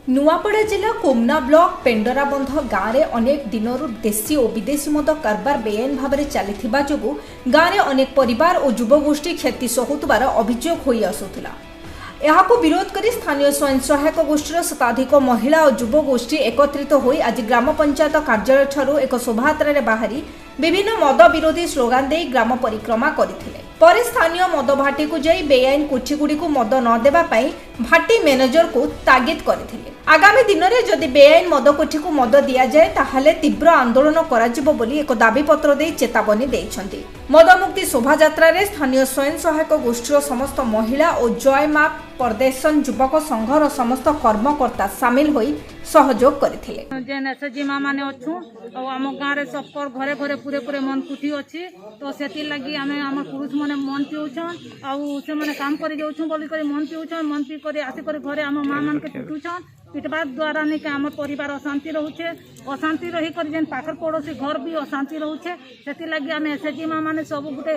नुआपड़ा जिला कोमना ब्लॉक पेंडराबंध गाँव में अनेक दिनों देशी और विदेशी मद कारबार बेआईन भाव में चली गाँव में अनेक परिवार और युवगोष्ठी क्षति सहूबार अभियोग हो आसूला। यहाँ विरोध कर स्थानीय स्वयं सहायक गोष्ठी शताधिक महिला और युवगोष्ठी एकत्रित हो आज ग्राम पंचायत कार्यालय ठारू एक शोभायात्रा बाहरी विभिन्न मद विरोधी स्लोगान दे ग्राम परिक्रमा करथिले। पर स्थानीय मद भाटी को जाई बेआईन कोठीगुड़ी को मद न देबा पई भाटी मैनेजर को तागिद करथिले। आगामी दिन में जदि बेआईन मद कोठी को मद दिया जाए ताहले तीव्र आंदोलन कराजिबो बोली एक दाबी पत्र दे चेतावनी देइछन्ति। मद मुक्ति शोभायात्रा रे स्थानीय स्वयं सहायक गोष्ठी समस्त महिला और जय मां प्रदेशन युवक संघर समस्त कर्मकर्ता सामिल होई सहयोग करथिले। जेन एसएचजी मां माने अछु और आम गाँव रे सबकर घरे घरे पूरे पूरे मन कुठी अछि तो सेति लागि आमे हमर पुरुष माने मन पिउछन और से माने काम करि जाउछु बोली करी मन पिउछन मन पी करी आसी करी घरे आम मां मान के पिटुछन पिटबा द्वारा नहीं आम परिवार अशांति रोचे अशांति रही कर जेन पाखर पड़ोसी घर भी अशांति रोचे से लगी आम एसएचजी मां माने सब गोटे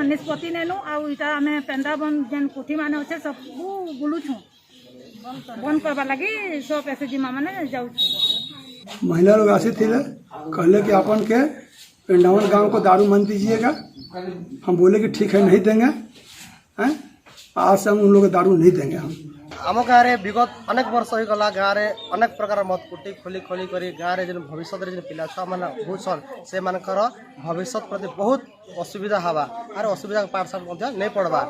निष्पत्ति नेनु आउ इटा आम पेंडाबंद जेन कोठी माने अच्छे सब बुलुछुँ बंद करवा लगी सब एसएचजी मां माने जाऊ। महिला लोग आसे थे कहले कि अपन के पेंडावन गांव को दारू मन दीजिएगा। हम बोले कि ठीक है नहीं देंगे हैं? आज से हम उन लोग दारू नहीं देंगे। हम आम गाँव में विगत अनेक वर्ष हो गला गाँव में अनेक प्रकार मद कुटी खोली खोली कर गाँव में भविष्य पिला छुआ मैंने होसन से भविष्य प्रति बहुत असुविधा हवा आर असुविधा पाठशाला नहीं पड़वा।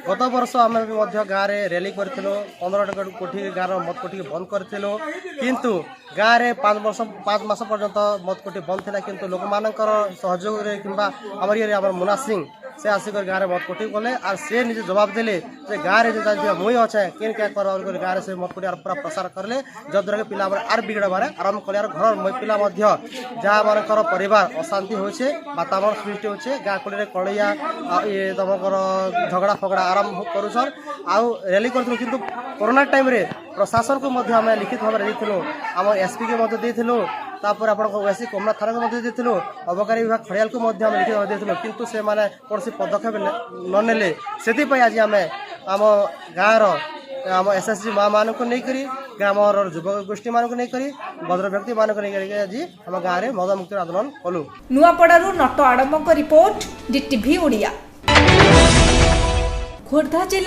गत वर्ष आम गाँव में रैली करूँ 15 कोठी गाँव मद कोठी बंद करूँ किंतु गाँव में 5 मास पर्यंत मद कोठी बंद था किंतु लोक मानकर सहयोग कि मुना सिंह से आसिक गाँव में मद कोठी गले और से निजे जवाब देले गाँव में मुई अच्छे किन क्या कर गाँव से मद कोठी पूरा प्रसार करें जद्वारा कि पिला आर बिगड़बार आरंभ कले घर पिला जहाँ मानकर परिवार अशांति होचे वातावरण सृष्टि होचे गाँ कोड़ी कलैया ये तुम झगड़ा फगड़ा आरंभ करुछन आउ रैली कर किंतु कोरोना टाइम रे प्रशासन को आम लिखित भाव में देलु आम एसपी के देलु तापर आप कोमना थाना को देलु अबकारी विभाग खड़ियाल को लिखित भाव देलु किंतु से माने कौन पदक्षेप न नेले से आज आम आम गाँव आम एसएचजी मां मान को नहीं करी ग्राम युवक गोष्ठी मान को नहीं करी भद्र व्यक्ति मान को नहीं करी आज आम गाँव में मद मुक्ति आंदोलन कलु। नुआपड़ारू नट आडम्बक रिपोर्ट डीटीवी ओडिया। खोर्धा जिला